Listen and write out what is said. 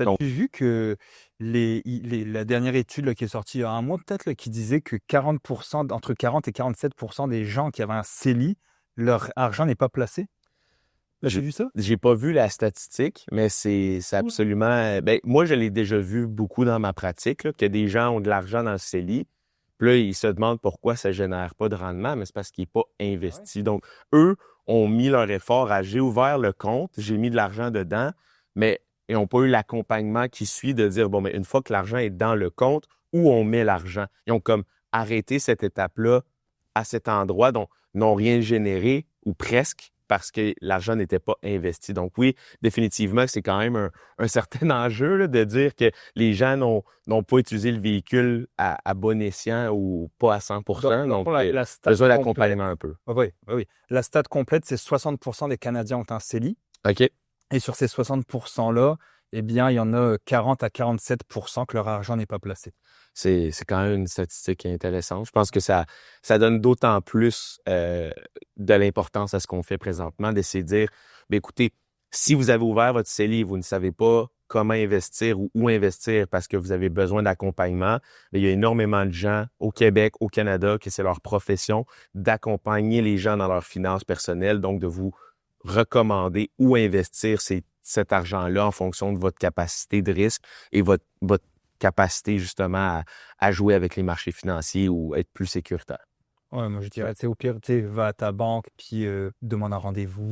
Donc, T'as-tu vu que la dernière étude là, qui est sortie il y a un mois peut-être, là, qui disait que 40%, entre 40 et 47% des gens qui avaient un CELI, leur argent n'est pas placé? je T'as-tu vu ça? j'ai pas vu la statistique, mais c'est absolument. Ben, moi, je l'ai déjà vu beaucoup dans ma pratique, là, que des gens ont de l'argent dans le CELI. Puis là, ils se demandent pourquoi ça génère pas de rendement, mais c'est parce qu'il n'est pas Ah ouais? investi. Donc, eux ont mis leur effort à j'ai ouvert le compte, j'ai mis de l'argent dedans, mais ils n'ont pas eu l'accompagnement qui suit de dire, bon, mais une fois que l'argent est dans le compte, où on met l'argent? Ils ont comme arrêté cette étape-là à cet endroit, donc n'ont rien généré, ou presque, parce que l'argent n'était pas investi. Donc oui, définitivement, c'est quand même un certain enjeu là, de dire que les gens n'ont pas utilisé le véhicule à bon escient ou pas à 100%. Dans le Donc, fond, la stat besoin complète, d'accompagnement un peu. oui, oui, oui. La stat complète, c'est 60% des Canadiens ont un CELI. OK? Et sur ces 60%-là, eh bien, il y en a 40 à 47% que leur argent n'est pas placé. C'est quand même une statistique intéressante. Je pense que ça donne d'autant plus de l'importance à ce qu'on fait présentement, d'essayer de dire, bien, écoutez, si vous avez ouvert votre CELI et vous ne savez pas comment investir ou où investir parce que vous avez besoin d'accompagnement, bien, il y a énormément de gens au Québec, au Canada, que c'est leur profession d'accompagner les gens dans leurs finances personnelles, donc de vous recommander où investir cet argent-là en fonction de votre capacité de risque et votre capacité justement à jouer avec les marchés financiers ou être plus sécuritaire. Ouais, moi je dirais, tu sais, au pire, tu sais, va à ta banque, puis demande un rendez-vous.